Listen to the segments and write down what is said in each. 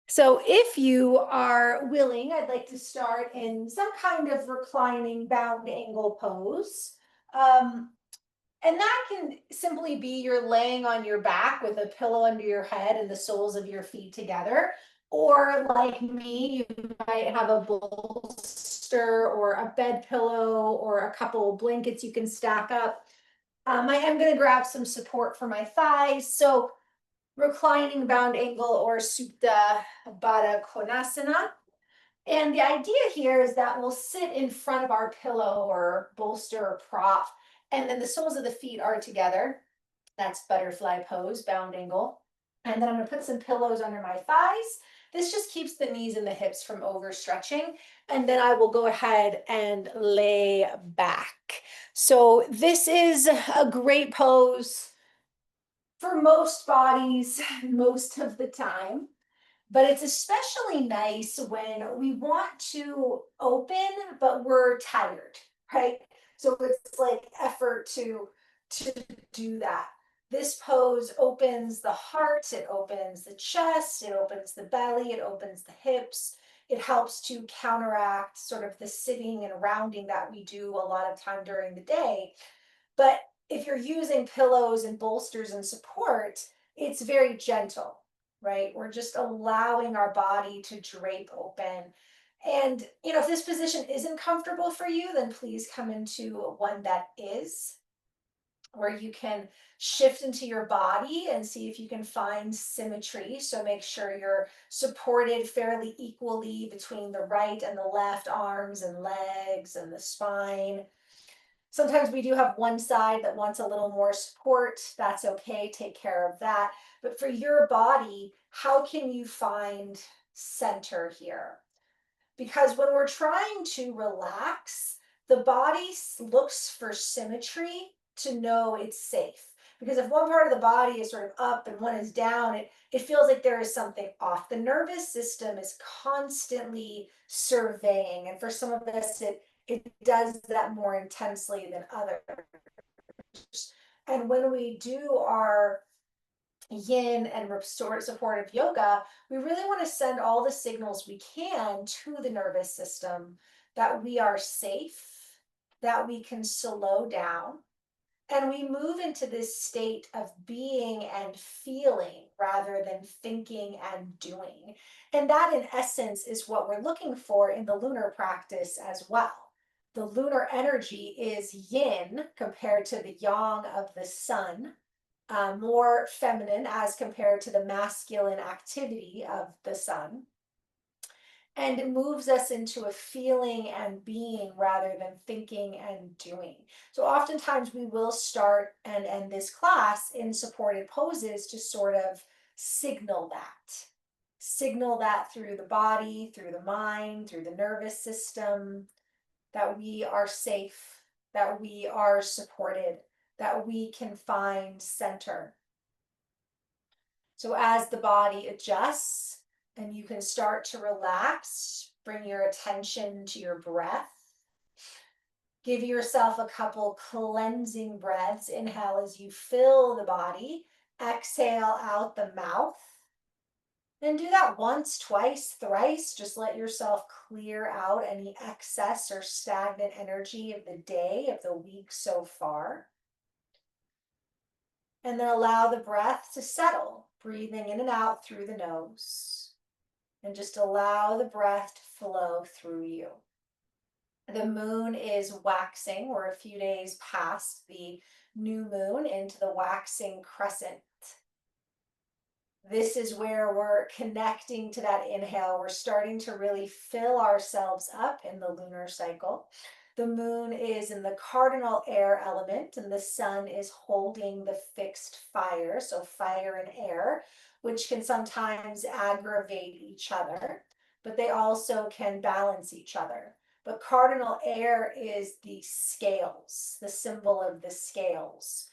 So if you are willing, I'd like to start in some kind of reclining bound angle pose. Um, and that can simply be you're laying on your back with a pillow under your head and the soles of your feet together. Or like me, you might have a bolster or a bed pillow or a couple of blankets you can stack up. I am going to grab some support for my thighs. So reclining bound angle or Supta Baddha Konasana. And the idea here is that we'll sit in front of our pillow or bolster or prop, and then the soles of the feet are together. That's butterfly pose, bound angle. And then I'm gonna put some pillows under my thighs. This just keeps the knees and the hips from overstretching. And then I will go ahead and lay back. So this is a great pose for most bodies most of the time, but it's especially nice when we want to open, but we're tired, right? So it's like effort to do that. This pose opens the heart, it opens the chest, it opens the belly, it opens the hips. It helps to counteract sort of the sitting and rounding that we do a lot of time during the day. But if you're using pillows and bolsters and support, it's very gentle, right? We're just allowing our body to drape open. And, if this position isn't comfortable for you, then please come into one that is, where you can shift into your body and see if you can find symmetry. So make sure you're supported fairly equally between the right and the left arms and legs and the spine. Sometimes we do have one side that wants a little more support. That's okay, take care of that. But for your body, how can you find center here? Because when we're trying to relax, the body looks for symmetry to know it's safe. Because if one part of the body is sort of up and one is down, it feels like there is something off. The nervous system is constantly surveying. And for some of us, it does that more intensely than others. And when we do our yin and supportive yoga, we really want to send all the signals we can to the nervous system that we are safe, that we can slow down, and we move into this state of being and feeling rather than thinking and doing. And that, in essence, is what we're looking for in the lunar practice as well. The lunar energy is yin compared to the yang of the sun, more feminine as compared to the masculine activity of the sun. And it moves us into a feeling and being rather than thinking and doing. So oftentimes we will start and end this class in supported poses to sort of signal that. Signal that through the body, through the mind, through the nervous system, that we are safe, that we are supported, that we can find center. So as the body adjusts and you can start to relax, bring your attention to your breath. Give yourself a couple cleansing breaths. Inhale as you fill the body, exhale out the mouth. And do that once, twice, thrice. Just let yourself clear out any excess or stagnant energy of the day, of the week so far. And then allow the breath to settle, breathing in and out through the nose. And just allow the breath to flow through you. The moon is waxing. We're a few days past the new moon into the waxing crescent. This is where we're connecting to that inhale. We're starting to really fill ourselves up in the lunar cycle. The moon is in the cardinal air element, and the sun is holding the fixed fire, so fire and air, which can sometimes aggravate each other, but they also can balance each other. But cardinal air is the scales, the symbol of the scales.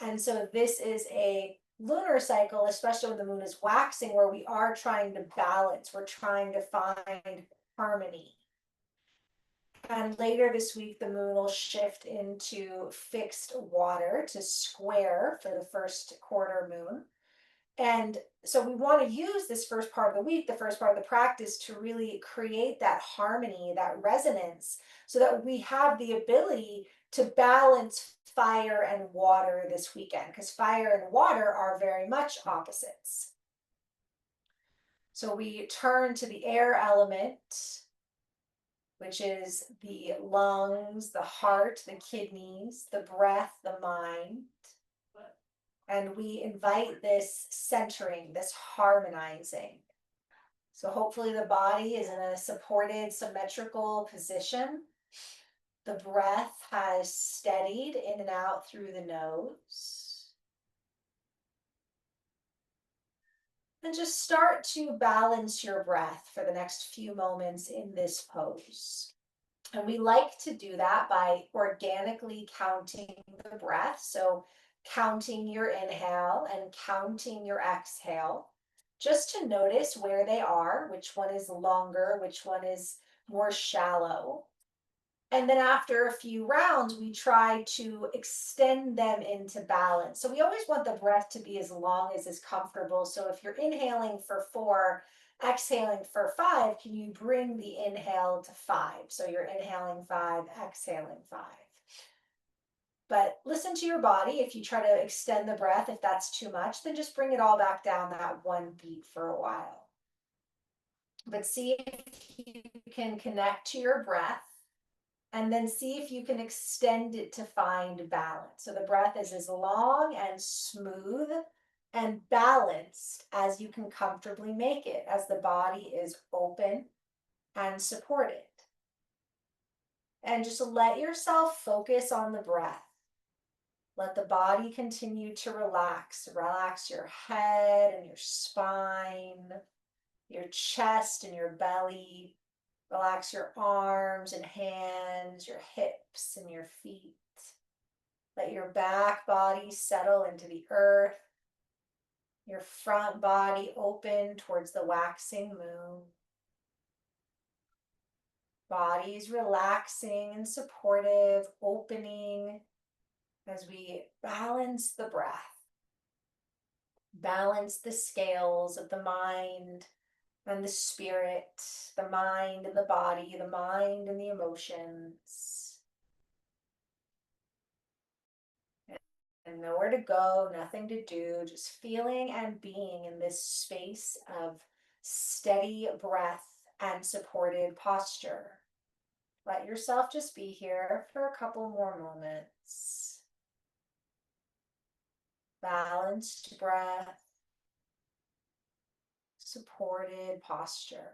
And so this is a lunar cycle, especially when the moon is waxing, where we are trying to balance, we're trying to find harmony. And later this week, the moon will shift into fixed water to square for the first quarter moon. And so we want to use this first part of the week, the first part of the practice, to really create that harmony, that resonance, so that we have the ability to balance fire and water this weekend, because fire and water are very much opposites. So we turn to the air element, which is the lungs, the heart, the kidneys, the breath, the mind. And we invite this centering, this harmonizing. So hopefully the body is in a supported, symmetrical position. The breath has steadied in and out through the nose. And just start to balance your breath for the next few moments in this pose. And we like to do that by organically counting the breath. So counting your inhale and counting your exhale, just to notice where they are, which one is longer, which one is more shallow. And then after a few rounds, we try to extend them into balance. So we always want the breath to be as long as is comfortable. So if you're inhaling for 4, exhaling for 5, can you bring the inhale to 5? So you're inhaling 5, exhaling 5. But listen to your body. If you try to extend the breath, if that's too much, then just bring it all back down that 1 beat for a while. But see if you can connect to your breath, and then see if you can extend it to find balance. So the breath is as long and smooth and balanced as you can comfortably make it, as the body is open and supported. And just let yourself focus on the breath. Let the body continue to relax. Relax your head and your spine, your chest and your belly. Relax your arms and hands, your hips and your feet. Let your back body settle into the earth. Your front body open towards the waxing moon. Body is relaxing and supportive, opening as we balance the breath. Balance the scales of the mind and the spirit, the mind and the body, the mind and the emotions. And nowhere to go, nothing to do, just feeling and being in this space of steady breath and supported posture. Let yourself just be here for a couple more moments. Balanced breath, supported posture,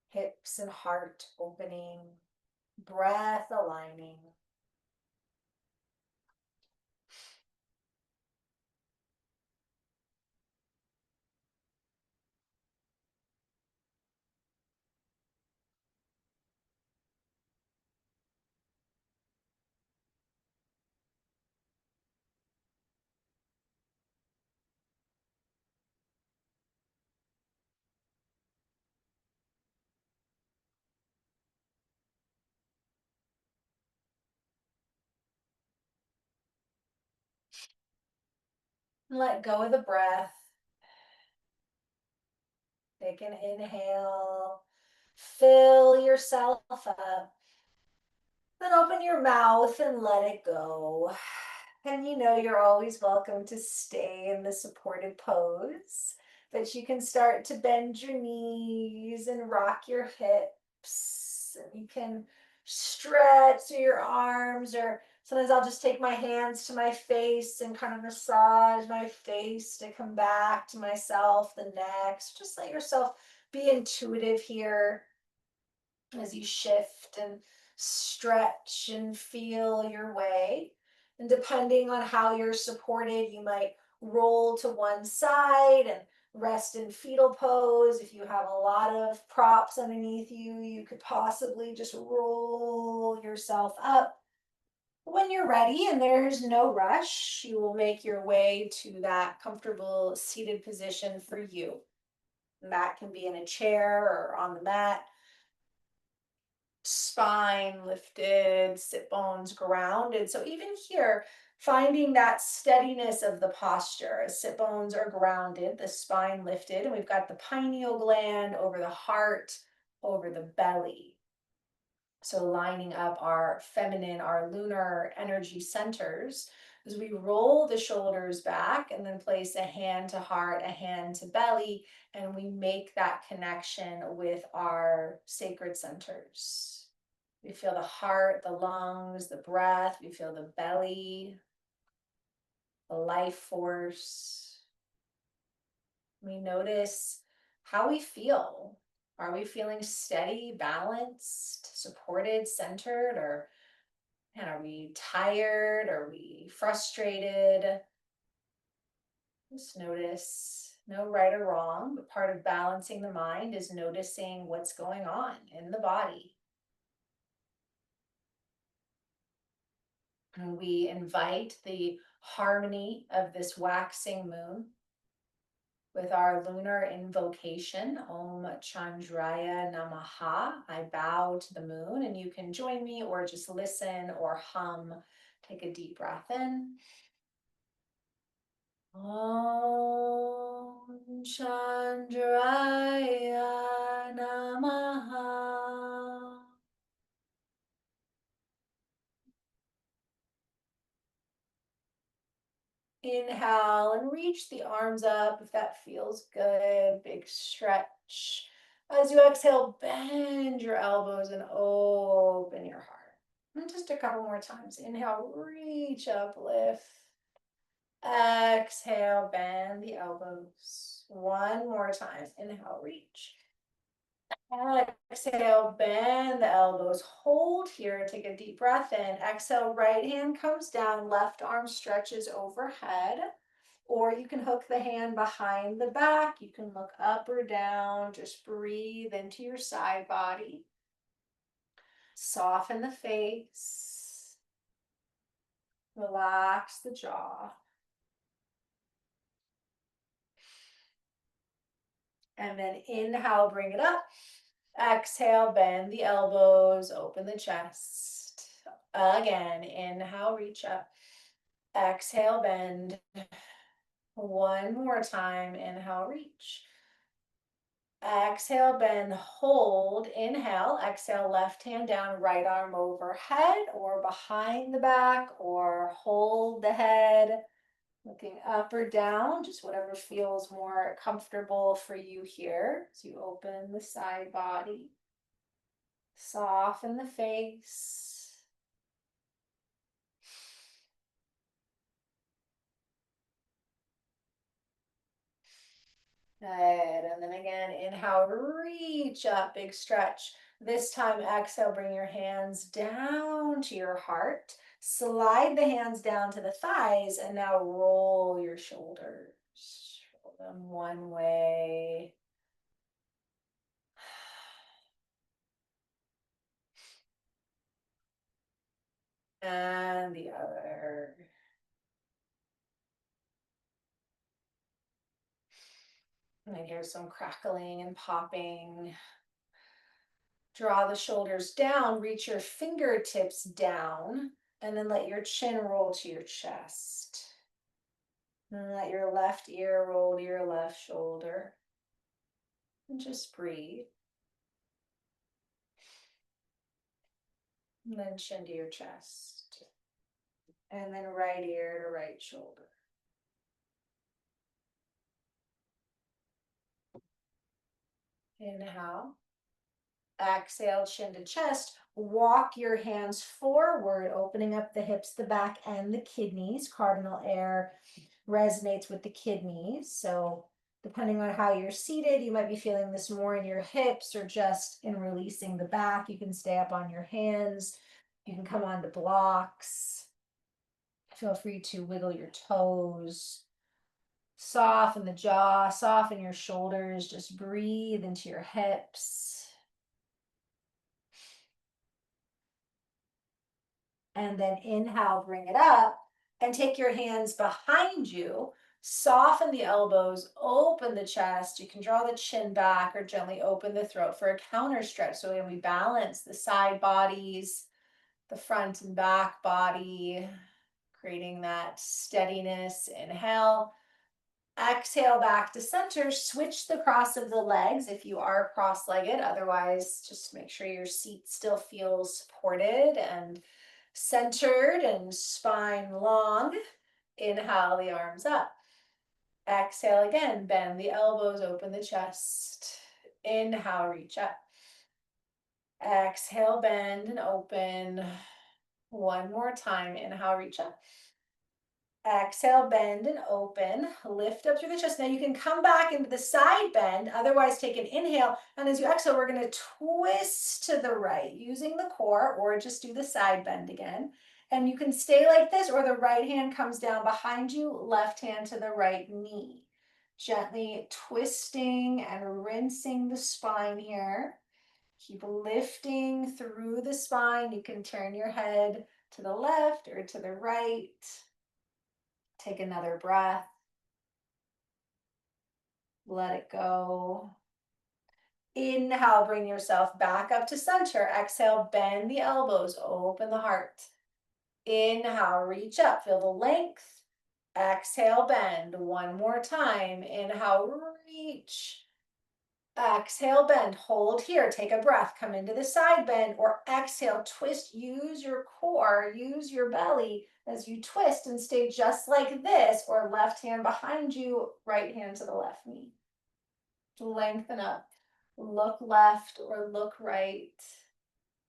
hips and heart opening, breath aligning. Let go of the breath. Take an inhale. Fill yourself up. Then open your mouth and let it go. And you know you're always welcome to stay in the supported pose, but you can start to bend your knees and rock your hips. And you can stretch through your arms, or sometimes I'll just take my hands to my face and kind of massage my face to come back to myself, the neck. So just let yourself be intuitive here as you shift and stretch and feel your way. And depending on how you're supported, you might roll to one side and rest in fetal pose. If you have a lot of props underneath you, you could possibly just roll yourself up. When you're ready, and there's no rush, you will make your way to that comfortable seated position for you. And that can be in a chair or on the mat. Spine lifted, sit bones grounded. So even here, Finding that steadiness of the posture as sit bones are grounded, the spine lifted, and we've got the pineal gland over the heart, over the belly. So lining up our feminine, our lunar energy centers as we roll the shoulders back and then place a hand to heart, a hand to belly, and we make that connection with our sacred centers. We feel the heart, the lungs, the breath, we feel the belly, the life force. We notice how we feel. Are we feeling steady, balanced, supported, centered, or and are we tired? Are we frustrated? Just notice, no right or wrong, but part of balancing the mind is noticing what's going on in the body. And we invite the harmony of this waxing moon with our lunar invocation, Om Chandraya Namaha. I bow to the moon, and you can join me or just listen or hum. Take a deep breath in. Om Chandraya Namaha. Inhale and reach the arms up if that feels good. Big stretch. As you exhale, bend your elbows and open your heart. And just a couple more times. Inhale, reach up, lift. Exhale, bend the elbows. One more time. Inhale, reach. Exhale, bend the elbows. Hold here. Take a deep breath in. Exhale, right hand comes down, left arm stretches overhead. Or you can hook the hand behind the back. You can look up or down. Just breathe into your side body. Soften the face. Relax the jaw. And then inhale, bring it up. Exhale, bend the elbows, open the chest. Again, inhale, reach up. Exhale, bend. One more time, inhale, reach. Exhale, bend, hold, inhale, exhale, left hand down, right arm overhead or behind the back, or hold the head, looking up or down, just whatever feels more comfortable for you here. So you open the side body, soften the face. Good. And then again, inhale, reach up, big stretch. This time, exhale, bring your hands down to your heart. Slide the hands down to the thighs, and now roll your shoulders. Roll them one way. And the other. And I hear some crackling and popping. Draw the shoulders down, reach your fingertips down, and then let your chin roll to your chest. And let your left ear roll to your left shoulder. And just breathe. And then chin to your chest. And then right ear to right shoulder. Inhale. Exhale, chin to chest. Walk your hands forward, opening up the hips, the back, and the kidneys. Cardinal air resonates with the kidneys. So depending on how you're seated, you might be feeling this more in your hips or just in releasing the back. You can stay up on your hands. You can come onto blocks. Feel free to wiggle your toes. Soften the jaw, soften your shoulders. Just breathe into your hips. And then inhale, bring it up, and take your hands behind you. Soften the elbows, open the chest. You can draw the chin back or gently open the throat for a counter stretch. So when we balance the side bodies, the front and back body, creating that steadiness. Inhale. Exhale back to center. Switch the cross of the legs if you are cross-legged. Otherwise, just make sure your seat still feels supported and centered and spine long. Inhale the arms up. Exhale again, bend the elbows, open the chest. Inhale, reach up. Exhale, bend and open. One more time. Inhale, reach up. Exhale, bend and open. Lift up through the chest. Now you can come back into the side bend. Otherwise, take an inhale. And as you exhale, we're going to twist to the right using the core, or just do the side bend again. And you can stay like this, or the right hand comes down behind you, left hand to the right knee. Gently twisting and rinsing the spine here. Keep lifting through the spine. You can turn your head to the left or to the right. Take another breath. Let it go. Inhale, bring yourself back up to center. Exhale, bend the elbows, open the heart. Inhale, reach up, feel the length. Exhale, bend. One more time. Inhale, reach. Exhale, bend. Hold here. Take a breath. Come into the side bend, or exhale, twist. Use your core, use your belly as you twist, and stay just like this, or left hand behind you, right hand to the left knee. Lengthen up. Look left or look right.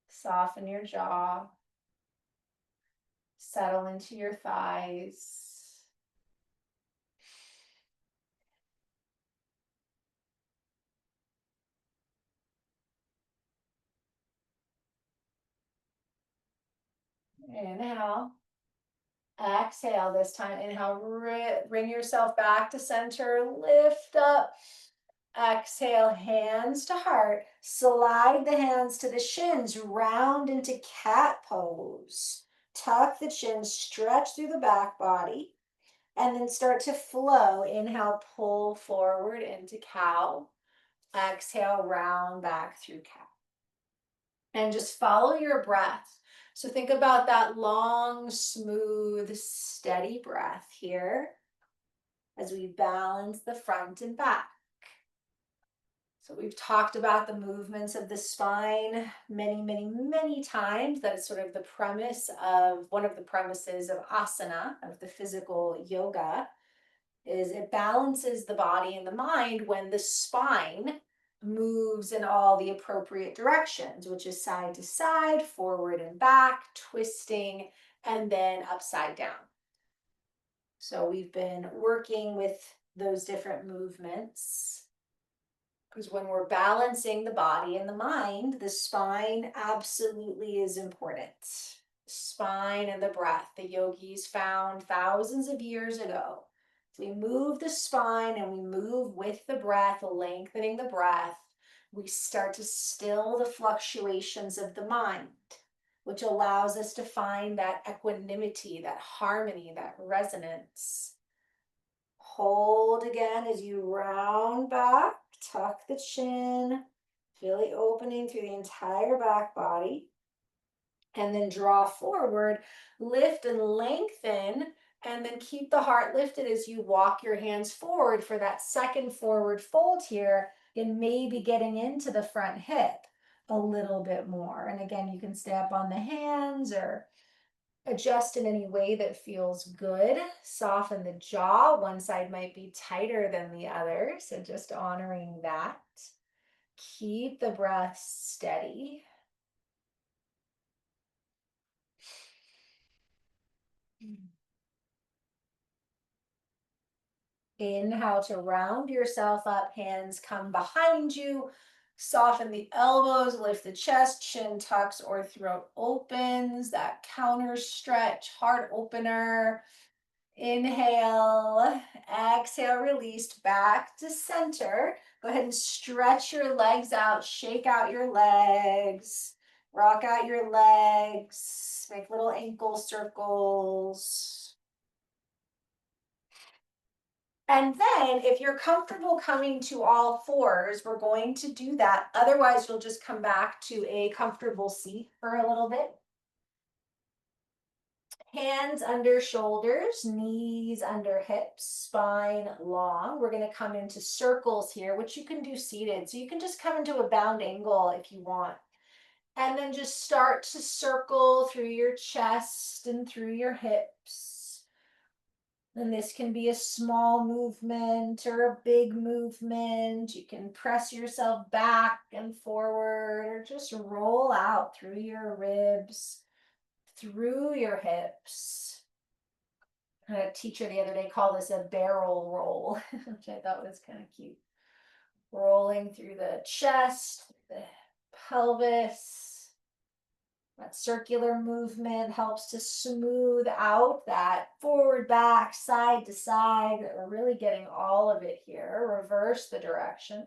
Soften your jaw. Settle into your thighs. Inhale. Exhale this time. Inhale, bring yourself back to center. Lift up. Exhale, hands to heart. Slide the hands to the shins. Round into cat pose. Tuck the chin, stretch through the back body. And then start to flow. Inhale, pull forward into cow. Exhale, round back through cat. And just follow your breath. So think about that long, smooth, steady breath here as we balance the front and back. So we've talked about the movements of the spine many, many, many times. That is sort of the premise of, one of the premises of asana, of the physical yoga, is it balances the body and the mind when the spine moves in all the appropriate directions, which is side to side, forward and back, twisting, and then upside down. So we've been working with those different movements, because when we're balancing the body and the mind, the spine absolutely is important. Spine and the breath, the yogis found thousands of years ago. We move the spine and we move with the breath, lengthening the breath. We start to still the fluctuations of the mind, which allows us to find that equanimity, that harmony, that resonance. Hold again as you round back, tuck the chin, feel the opening through the entire back body. And then draw forward, lift and lengthen. And then keep the heart lifted as you walk your hands forward for that second forward fold here, and maybe getting into the front hip a little bit more. And again, you can stay up on the hands or adjust in any way that feels good. Soften the jaw. One side might be tighter than the other, so just honoring that. Keep the breath steady. Inhale to round yourself up, hands come behind you. Soften the elbows, lift the chest, chin tucks or throat opens. That counter stretch, heart opener. Inhale, exhale, released back to center. Go ahead and stretch your legs out, shake out your legs, rock out your legs, make little ankle circles. And then if you're comfortable coming to all fours, we're going to do that. Otherwise, you'll just come back to a comfortable seat for a little bit. Hands under shoulders, knees under hips, spine long. We're going to come into circles here, which you can do seated. So you can just come into a bound angle if you want. And then just start to circle through your chest and through your hips. And this can be a small movement or a big movement. You can press yourself back and forward or just roll out through your ribs, through your hips. A teacher the other day called this a barrel roll, which I thought was kind of cute. Rolling through the chest, the pelvis. That circular movement helps to smooth out that forward, back, side to side. We're really getting all of it here. Reverse the direction.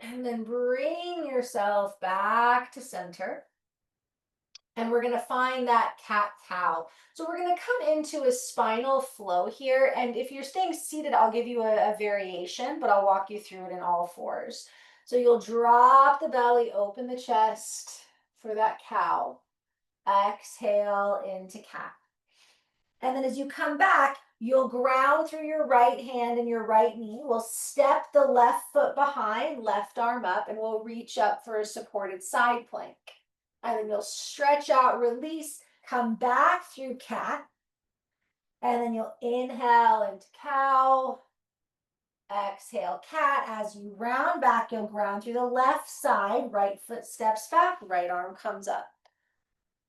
And then bring yourself back to center. And we're going to find that cat-cow. So we're going to come into a spinal flow here. And if you're staying seated, I'll give you a variation, but I'll walk you through it in all fours. So you'll drop the belly, open the chest for that cow. Exhale into cat. And then as you come back, you'll ground through your right hand and your right knee. We'll step the left foot behind, left arm up, and we'll reach up for a supported side plank. And then you'll stretch out, release, come back through cat. And then you'll inhale into cow. Exhale, cat. As you round back, you'll ground through the left side. Right foot steps back, right arm comes up.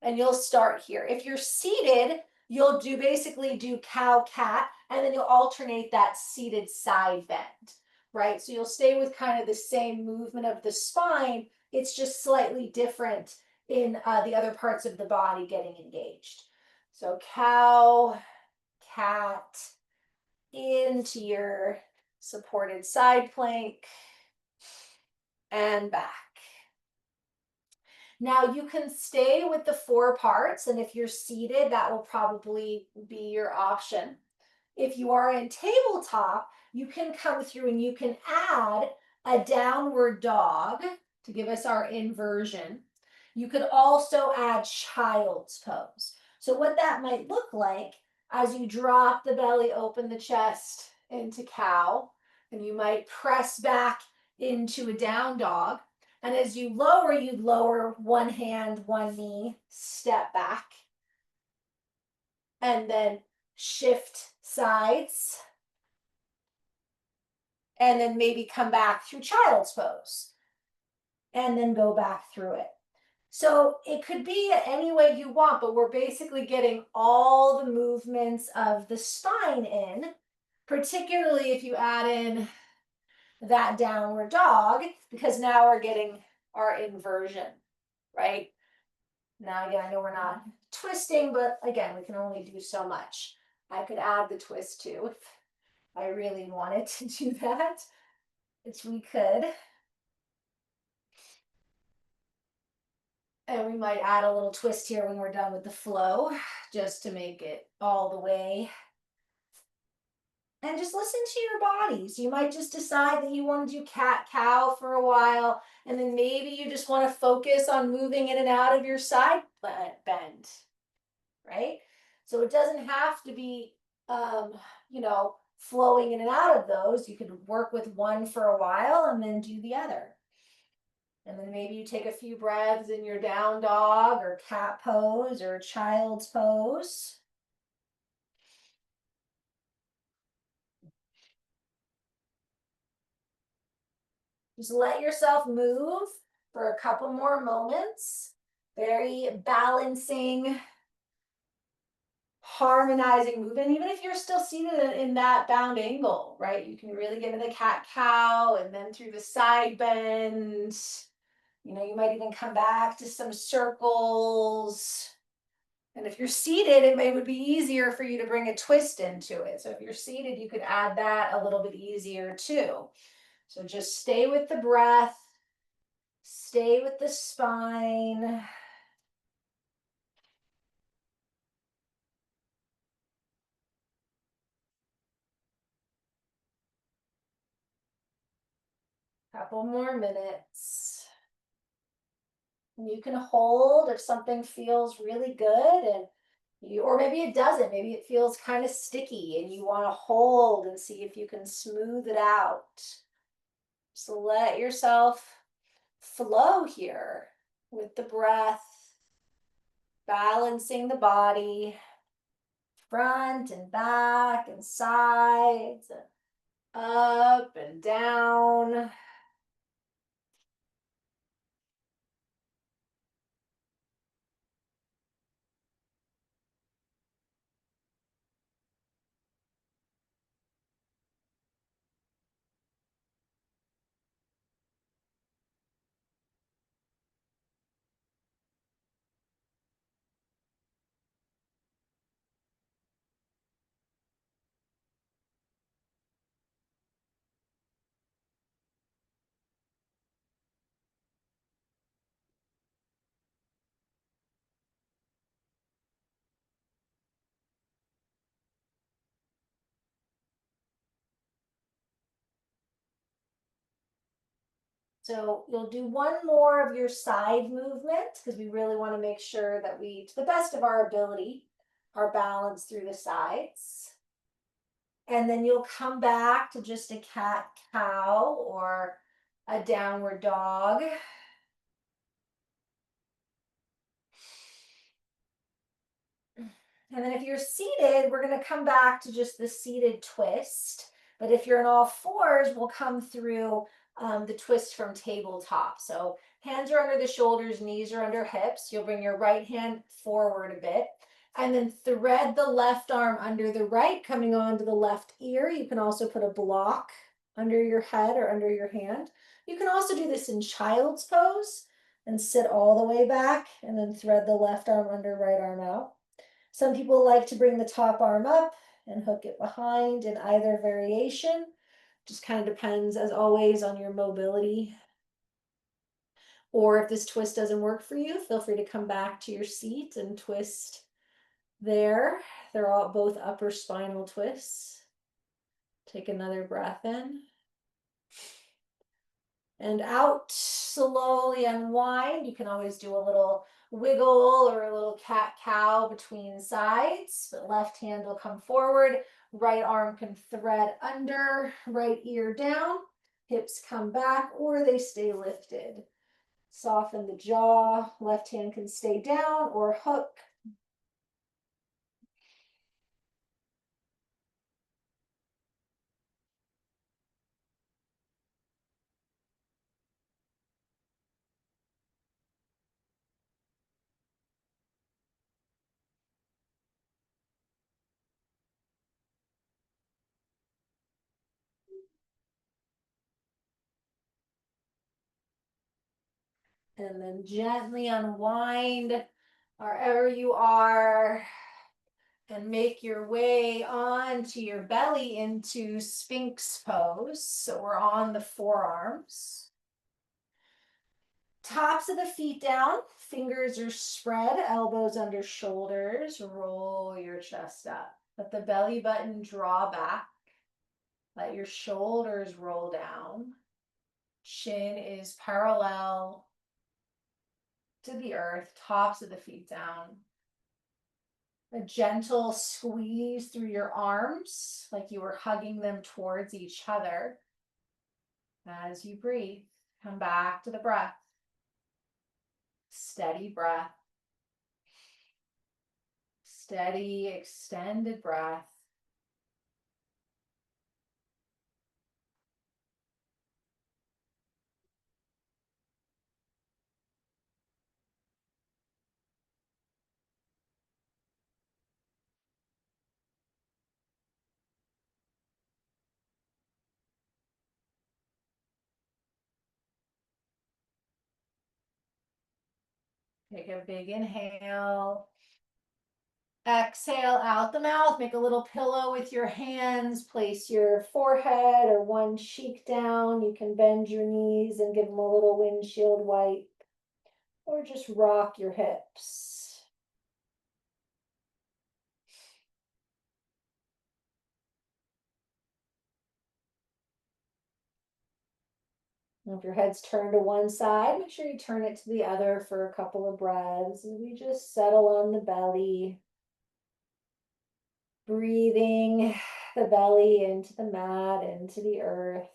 And you'll start here. If you're seated, you'll basically do cow, cat, and then you'll alternate that seated side bend, right? So you'll stay with kind of the same movement of the spine. It's just slightly different in the other parts of the body getting engaged. So cow, cat, into your supported side plank, and back. Now you can stay with the 4 parts, and if you're seated, that will probably be your option. If you are in tabletop, you can come through and you can add a downward dog to give us our inversion. You could also add child's pose. So what that might look like as you drop the belly, open the chest into cow, and you might press back into a down dog. And as you lower, you'd lower one hand, one knee, step back, and then shift sides, and then maybe come back through child's pose, and then go back through it. So it could be any way you want, but we're basically getting all the movements of the spine in, particularly if you add in that downward dog, because now we're getting our inversion, right? Now, again, I know we're not twisting, but again, we can only do so much. I could add the twist too if I really wanted to do that, which we could. And we might add a little twist here when we're done with the flow, just to make it all the way. And just listen to your bodies. You might just decide that you want to do cat cow for a while, and then maybe you just want to focus on moving in and out of your side bend, right? So it doesn't have to be, flowing in and out of those. You could work with one for a while and then do the other. And then maybe you take a few breaths in your down dog or cat pose or child's pose. Just let yourself move for a couple more moments. Very balancing, harmonizing movement. Even if you're still seated in that bound angle, right? You can really get into the cat cow and then through the side bend. You might even come back to some circles. And if you're seated, it would be easier for you to bring a twist into it. So if you're seated, you could add that a little bit easier too. So just stay with the breath. Stay with the spine. Couple more minutes. You can hold if something feels really good and or maybe it doesn't. Maybe it feels kind of sticky and you want to hold and see if you can smooth it out. So let yourself flow here with the breath, balancing the body, front and back and sides, up and down. So you'll do one more of your side movement because we really want to make sure that we, to the best of our ability, are balanced through the sides. And then you'll come back to just a cat cow or a downward dog. And then if you're seated, we're going to come back to just the seated twist. But if you're in all fours, we'll come through the twist from tabletop. So hands are under the shoulders, knees are under hips. You'll bring your right hand forward a bit and then thread the left arm under the right, coming onto the left ear. You can also put a block under your head or under your hand. You can also do this in child's pose and sit all the way back and then thread the left arm under, right arm out. Some people like to bring the top arm up and hook it behind in either variation. Just kind of depends, as always, on your mobility. Or if this twist doesn't work for you, feel free to come back to your seat and twist there. They're all both upper spinal twists. Take another breath in. And out, slowly unwind. You can always do a little wiggle or a little cat cow between sides, but left hand will come forward, right arm can thread under, right ear down, hips come back or they stay lifted. Soften the jaw, left hand can stay down or hook. And then gently unwind wherever you are and make your way onto your belly into Sphinx pose. So we're on the forearms. Tops of the feet down, fingers are spread, elbows under shoulders. Roll your chest up. Let the belly button draw back. Let your shoulders roll down. Chin is parallel to the earth, tops of the feet down. A gentle squeeze through your arms, like you were hugging them towards each other. As you breathe, come back to the breath. Steady breath. Steady, extended breath. Take a big inhale. Exhale out the mouth, make a little pillow with your hands, place your forehead or one cheek down. You can bend your knees and give them a little windshield wipe, or just rock your hips. And if your head's turned to one side, make sure you turn it to the other for a couple of breaths. And we just settle on the belly, breathing the belly into the mat, into the earth.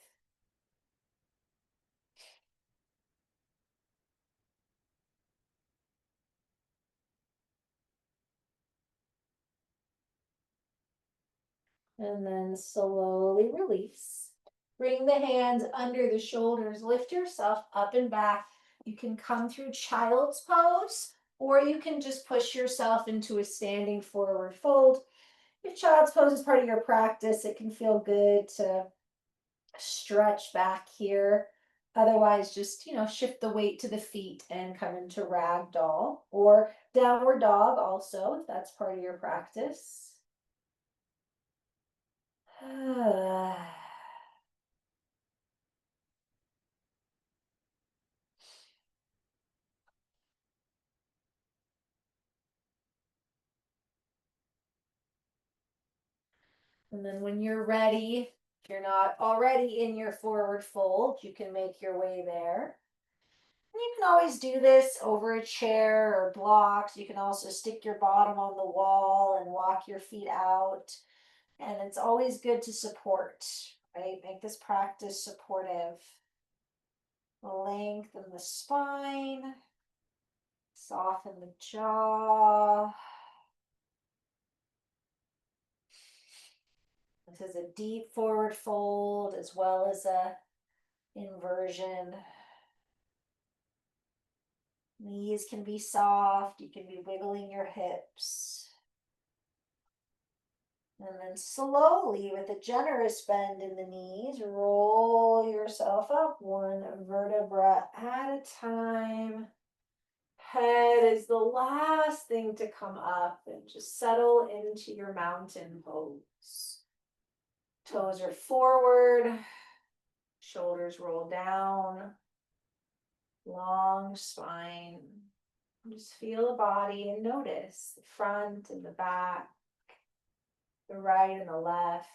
And then slowly release. Bring the hands under the shoulders, lift yourself up and back. You can come through child's pose, or you can just push yourself into a standing forward fold. If child's pose is part of your practice, it can feel good to stretch back here. Otherwise, just, shift the weight to the feet and come into ragdoll or downward dog also, if that's part of your practice. And then when you're ready, if you're not already in your forward fold, you can make your way there. And you can always do this over a chair or blocks. You can also stick your bottom on the wall and walk your feet out. And it's always good to support, right? Make this practice supportive. Lengthen the spine, soften the jaw. This is a deep forward fold as well as a inversion. Knees can be soft. You can be wiggling your hips. And then slowly, with a generous bend in the knees, roll yourself up one vertebra at a time. Head is the last thing to come up, and just settle into your mountain pose. Toes are forward, shoulders roll down, long spine. Just feel the body and notice the front and the back, the right and the left,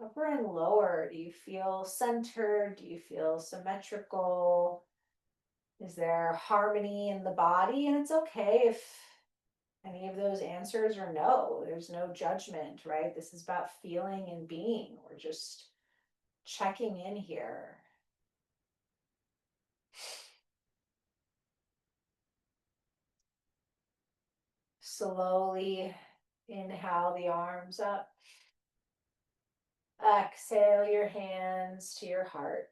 upper and lower. Do you feel centered? Do you feel symmetrical? Is there harmony in the body? And it's okay if any of those answers are no. There's no judgment, right? This is about feeling and being. We're just checking in here. Slowly inhale the arms up. Exhale your hands to your heart.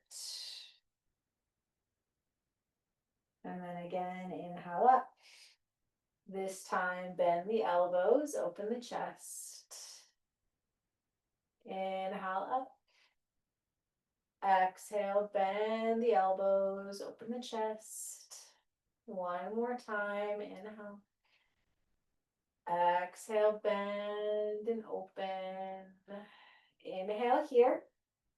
And then again, inhale up. This time, bend the elbows, open the chest. Inhale up. Exhale, bend the elbows, open the chest. One more time, inhale. Exhale, bend and open. Inhale here.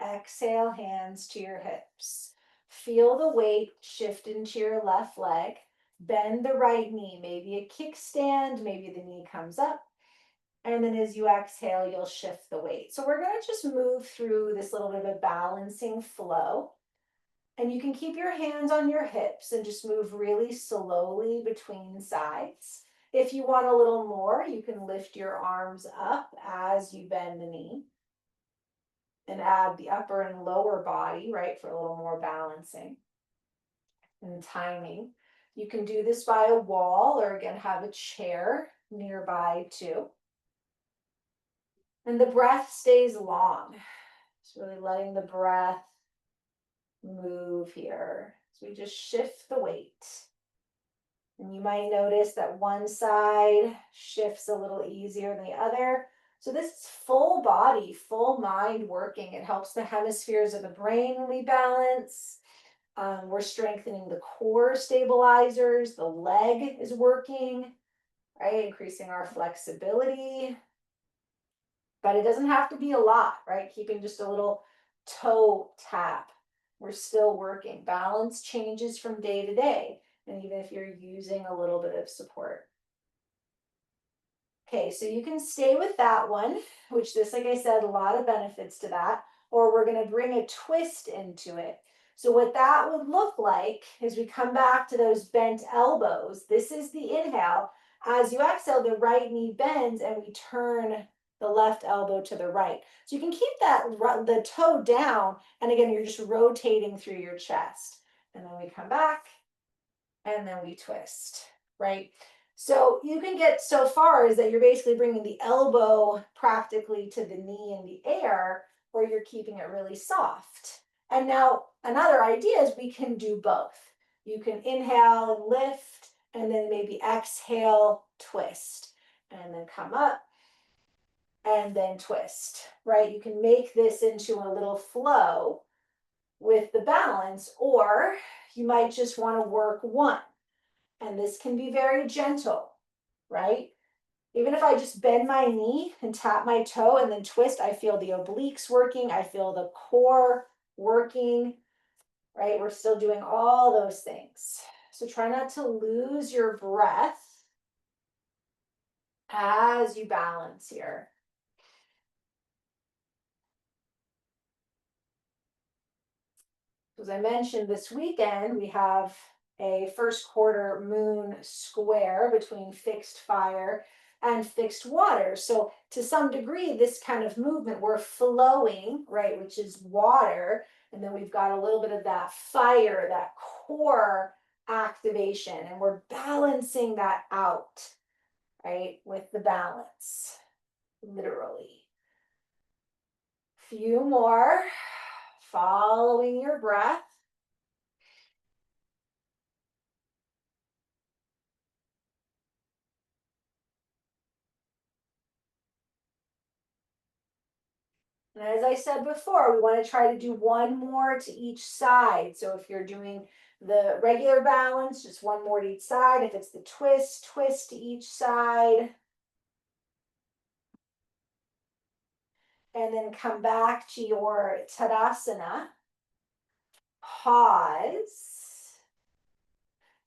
Exhale, hands to your hips. Feel the weight shift into your left leg. Bend the right knee, maybe a kickstand, maybe the knee comes up. And then as you exhale, you'll shift the weight. So we're going to just move through this little bit of a balancing flow. And you can keep your hands on your hips and just move really slowly between sides. If you want a little more, you can lift your arms up as you bend the knee and add the upper and lower body, right, for a little more balancing and timing. You can do this by a wall or again, have a chair nearby too. And the breath stays long. It's really letting the breath move here. So we just shift the weight. And you might notice that one side shifts a little easier than the other. So this is full body, full mind working. It helps the hemispheres of the brain rebalance. We're strengthening the core stabilizers. The leg is working. right? Increasing our flexibility. But it doesn't have to be a lot, right? Keeping just a little toe tap. We're still working. Balance changes from day to day, and even if you're using a little bit of support. Okay, so you can stay with that one, which this, like I said, a lot of benefits to that, or we're gonna bring a twist into it. So what that would look like is we come back to those bent elbows. This is the inhale. As you exhale, the right knee bends and we turn the left elbow to the right. So you can keep the toe down, and again, you're just rotating through your chest. And then we come back, and then we twist, right? So you can get so far is that you're basically bringing the elbow practically to the knee in the air, or you're keeping it really soft. And now another idea is we can do both. You can inhale and lift, and then maybe exhale, twist, and then come up, and then twist, right? You can make this into a little flow with the balance, or you might just want to work one. And this can be very gentle, right? Even if I just bend my knee and tap my toe and then twist, I feel the obliques working, I feel the core working, right? We're still doing all those things. So try not to lose your breath as you balance here. As I mentioned, this weekend, we have a first quarter moon square between fixed fire and fixed water. So to some degree, this kind of movement, we're flowing, right, which is water. And then we've got a little bit of that fire, that core activation, and we're balancing that out, right, with the balance, literally. Few more, following your breath. And as I said before, we want to try to do one more to each side. So if you're doing the regular balance, just one more to each side. If it's the twist, twist to each side. And then come back to your Tadasana. Pause.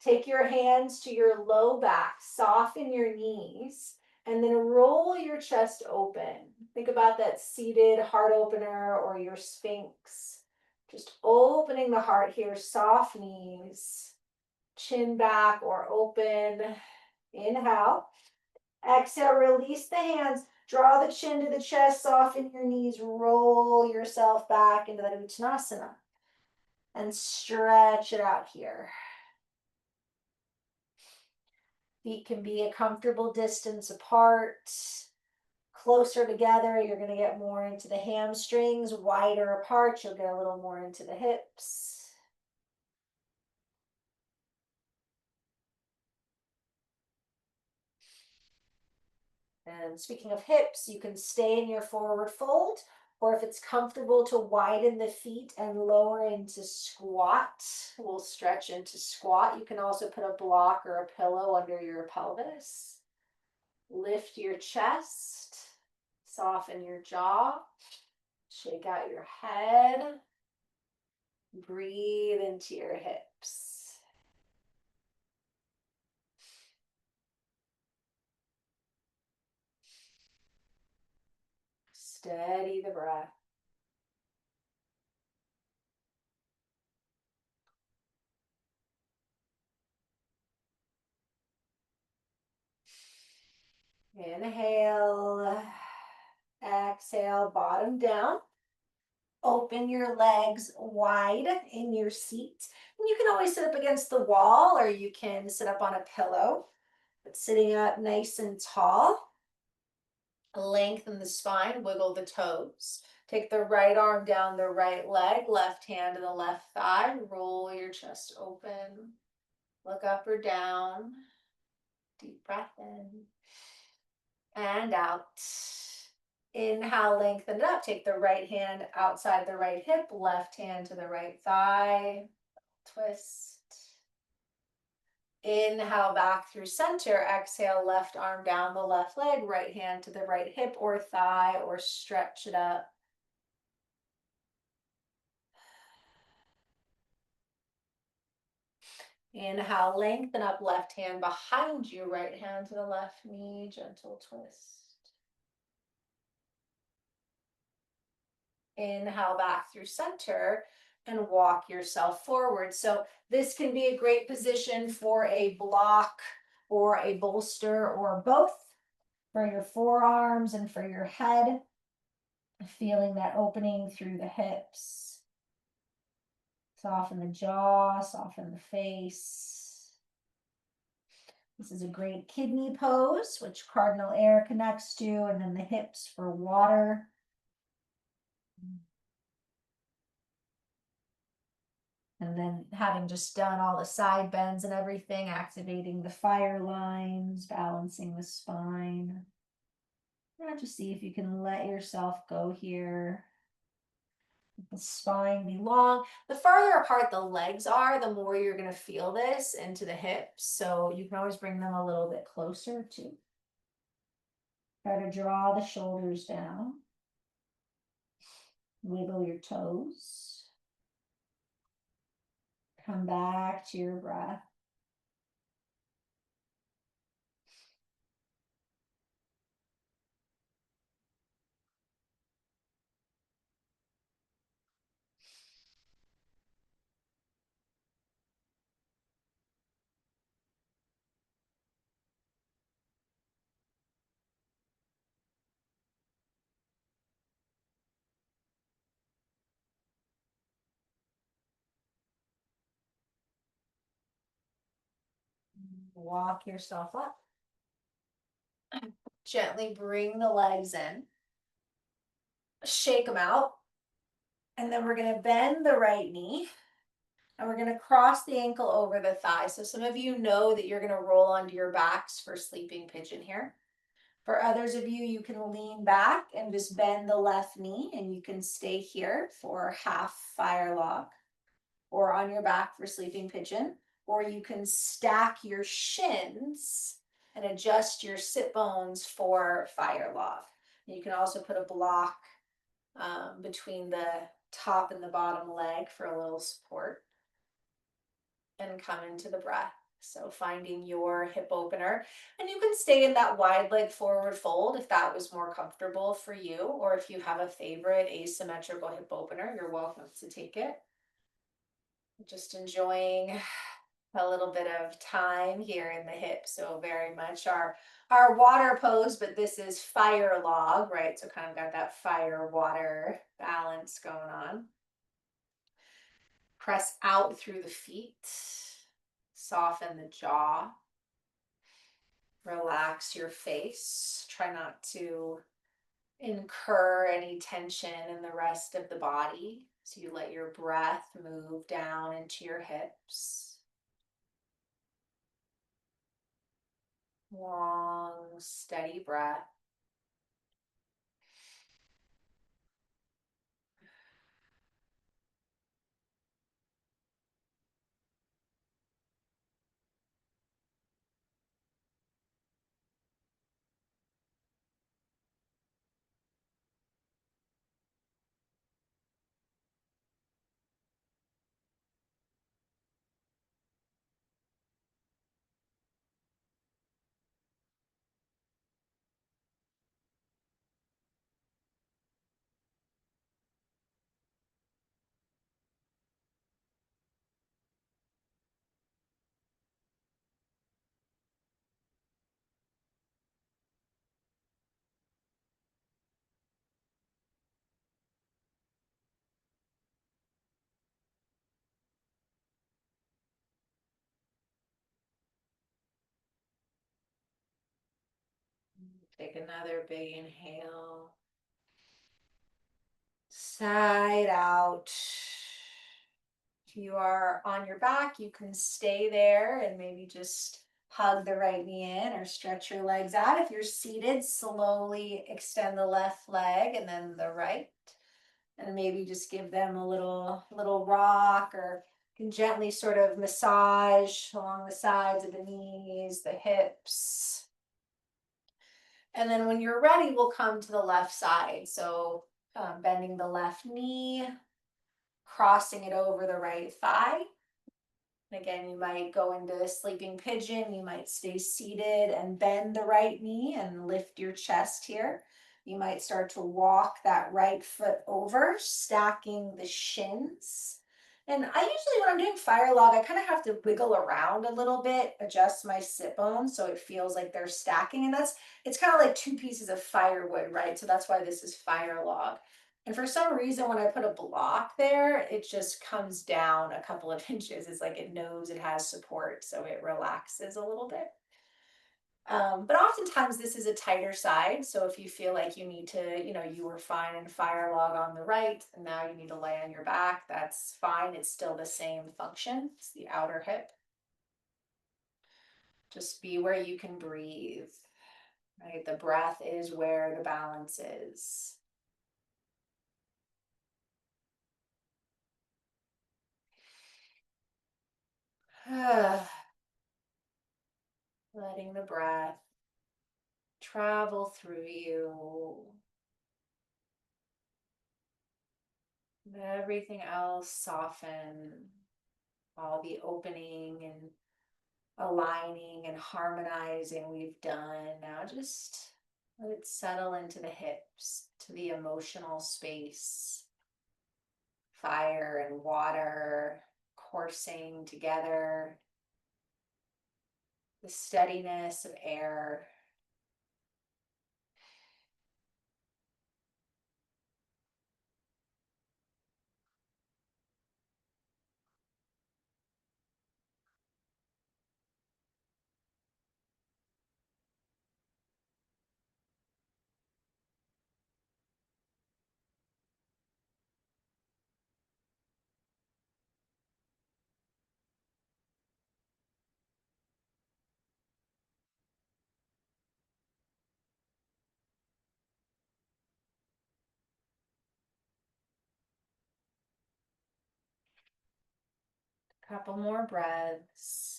Take your hands to your low back, soften your knees, and then roll your chest open. Think about that seated heart opener or your Sphinx. Just opening the heart here, soft knees, chin back or open. Inhale. Exhale, release the hands. Draw the chin to the chest, soften your knees, roll yourself back into that Uttanasana. And stretch it out here. Feet can be a comfortable distance apart. Closer together, you're going to get more into the hamstrings. Wider apart, you'll get a little more into the hips. And speaking of hips, you can stay in your forward fold, or if it's comfortable to widen the feet and lower into squat, we'll stretch into squat. You can also put a block or a pillow under your pelvis. Lift your chest, soften your jaw, shake out your head, breathe into your hips. Steady the breath. Inhale, exhale, bottom down. Open your legs wide in your seat. And you can always sit up against the wall or you can sit up on a pillow. But sitting up nice and tall. Lengthen the spine, wiggle the toes. Take the right arm down the right leg, left hand to the left thigh. Roll your chest open. Look up or down. Deep breath in and out. Inhale, lengthen it up. Take the right hand outside the right hip, left hand to the right thigh. Twist. Inhale back through center, exhale, left arm down the left leg, right hand to the right hip or thigh, or stretch it up. Inhale, lengthen up, left hand behind you, right hand to the left knee, gentle twist. Inhale back through center and walk yourself forward. So this can be a great position for a block or a bolster or both, for your forearms and for your head. Feeling that opening through the hips. Soften the jaw, soften the face. This is a great kidney pose, which cardinal air connects to, and then the hips for water. And then having just done all the side bends and everything, activating the fire lines, balancing the spine. Now just see if you can let yourself go here. The spine be long. The farther apart the legs are, the more you're going to feel this into the hips. So you can always bring them a little bit closer too. Try to draw the shoulders down. Wiggle your toes. Come back to your breath. Walk yourself up. Gently bring the legs in. Shake them out. And then we're going to bend the right knee. And we're going to cross the ankle over the thigh. So some of you know that you're going to roll onto your backs for sleeping pigeon here. For others of you, you can lean back and just bend the left knee, and you can stay here for half fire log or on your back for sleeping pigeon, or you can stack your shins and adjust your sit bones for fire log. You can also put a block between the top and the bottom leg for a little support and come into the breath. So finding your hip opener, and you can stay in that wide leg forward fold if that was more comfortable for you, or if you have a favorite asymmetrical hip opener, you're welcome to take it. Just enjoying a little bit of time here in the hip. So very much our water pose, but this is fire log, right? So kind of got that fire water balance going on. Press out through the feet. Soften the jaw. Relax your face. Try not to incur any tension in the rest of the body. So you let your breath move down into your hips. Long, steady breath. Take another big inhale. Side out. If you are on your back, you can stay there and maybe just hug the right knee in or stretch your legs out. If you're seated, slowly extend the left leg and then the right. And maybe just give them a little rock or You can gently sort of massage along the sides of the knees, the hips. And then when you're ready, we'll come to the left side. So bending the left knee, crossing it over the right thigh. And again, you might go into sleeping pigeon. You might stay seated and bend the right knee and lift your chest here. You might start to walk that right foot over, stacking the shins. And I usually, when I'm doing fire log, I kind of have to wiggle around a little bit, adjust my sit bones so it feels like they're stacking. And it's kind of like two pieces of firewood, right? So that's why this is fire log. And for some reason, when I put a block there, it just comes down a couple of inches. It's like it knows it has support, so it relaxes a little bit. But oftentimes this is a tighter side. So if you feel like you need to, you were fine in fire log on the right, and now you need to lay on your back, that's fine. It's still the same function. It's the outer hip. Just be where you can breathe, right? The breath is where the balance is. Letting the breath travel through you. Everything else soften, all the opening and aligning and harmonizing we've done. Now just let it settle into the hips, to the emotional space. Fire and water coursing together. The steadiness of air. Couple more breaths.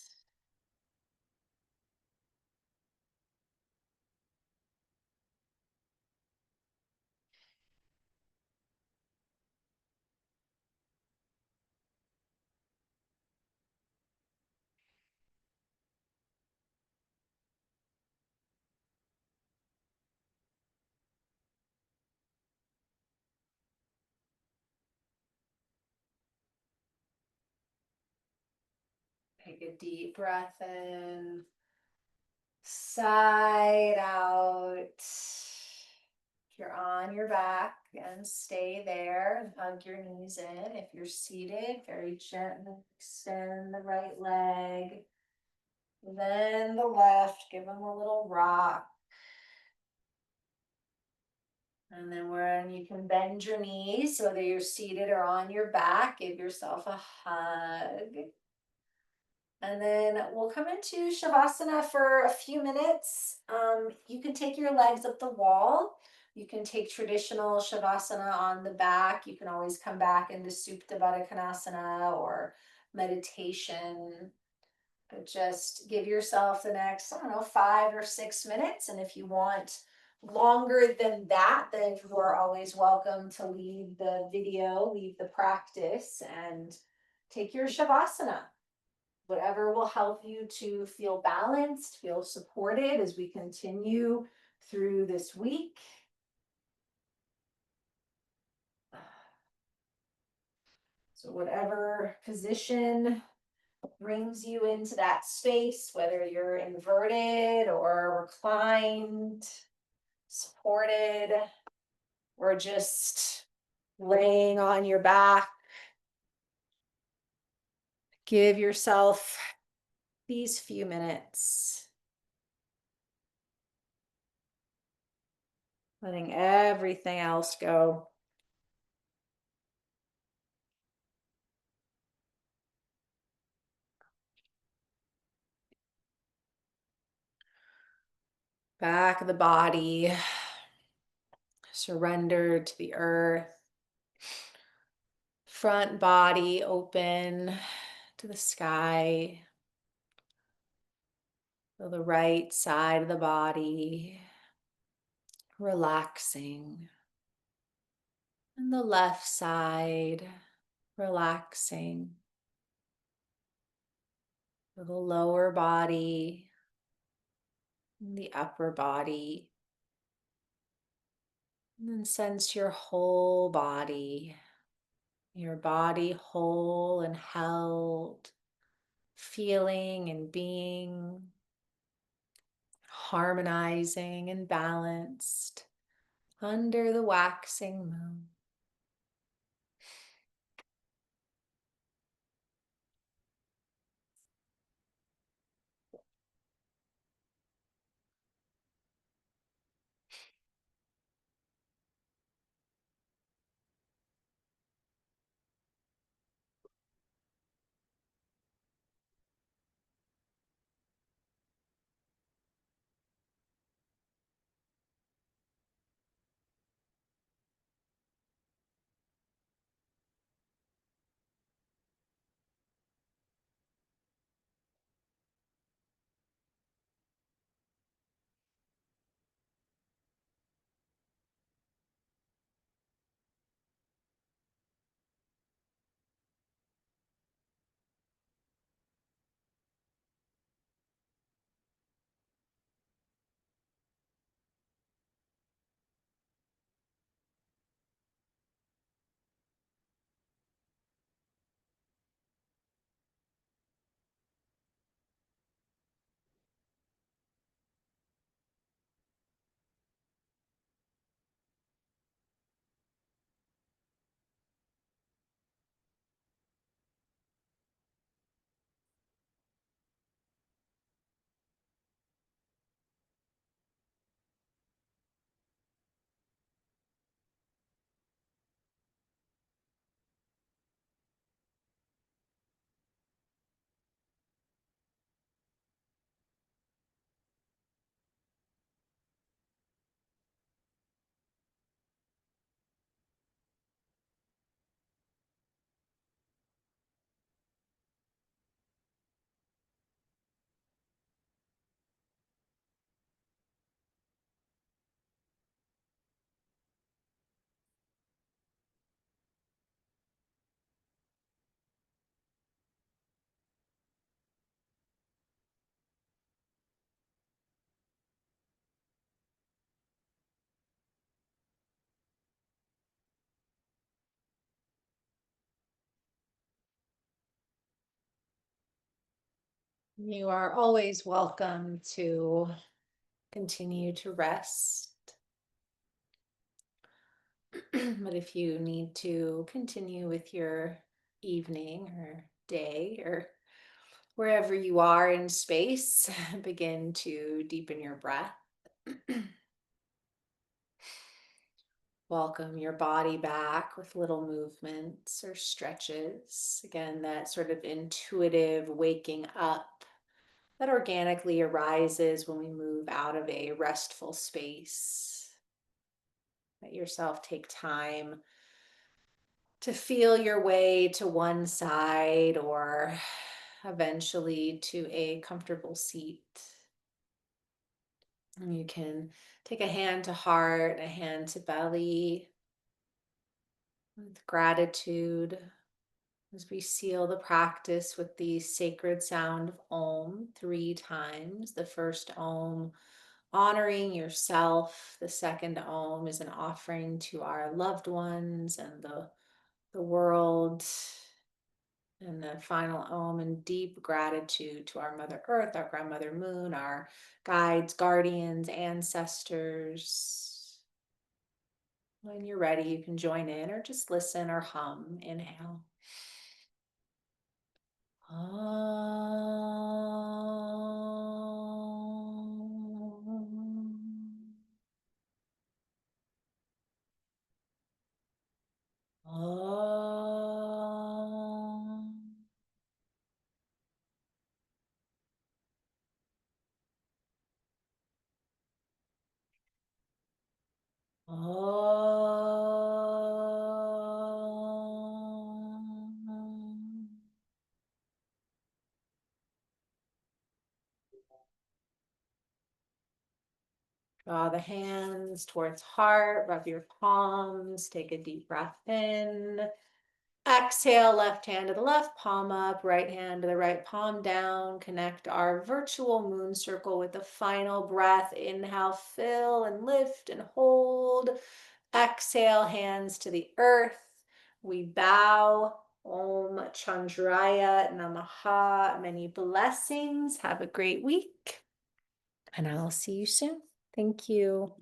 Take a deep breath in, side out. If you're on your back, and stay there. Hug your knees in. If you're seated, very gently extend the right leg. Then the left, give them a little rock. And then when you can bend your knees, whether you're seated or on your back, give yourself a hug. And then we'll come into Shavasana for a few minutes. You can take your legs up the wall. You can take traditional Shavasana on the back. You can always come back into Supta Baddha Konasana or meditation. But just give yourself the next, 5 or 6 minutes. And if you want longer than that, then you are always welcome to leave the video, leave the practice, and take your Shavasana. Whatever will help you to feel balanced, feel supported as we continue through this week. So whatever position brings you into that space, whether you're inverted or reclined, supported, or just laying on your back. Give yourself these few minutes. Letting everything else go. Back of the body, surrendered to the earth. Front body open, to the sky. Feel the right side of the body relaxing, and the left side relaxing. Feel the lower body and the upper body. And then sense your body whole and held, feeling and being harmonizing and balanced under the waxing moon. You are always welcome to continue to rest. But if you need to continue with your evening or day or wherever you are in space, begin to deepen your breath. Welcome your body back with little movements or stretches. Again, that sort of intuitive waking up that organically arises when we move out of a restful space. Let yourself take time to feel your way to one side or eventually to a comfortable seat. And you can take a hand to heart, a hand to belly with gratitude as we seal the practice with the sacred sound of Om 3 times. The first Om honoring yourself. The second Om is an offering to our loved ones and the world. And the final Om in deep gratitude to our Mother Earth, our Grandmother Moon, our guides, guardians, ancestors. When you're ready, you can join in or just listen or hum. Inhale. Om. Om. Om. Draw the hands towards heart, rub your palms, take a deep breath in. Exhale, left hand to the left palm up, right hand to the right palm down. Connect our virtual moon circle with the final breath. Inhale, fill and lift and hold. Exhale, hands to the earth. We bow. Om Chandraya Namaha. Many blessings. Have a great week. And I'll see you soon. Thank you.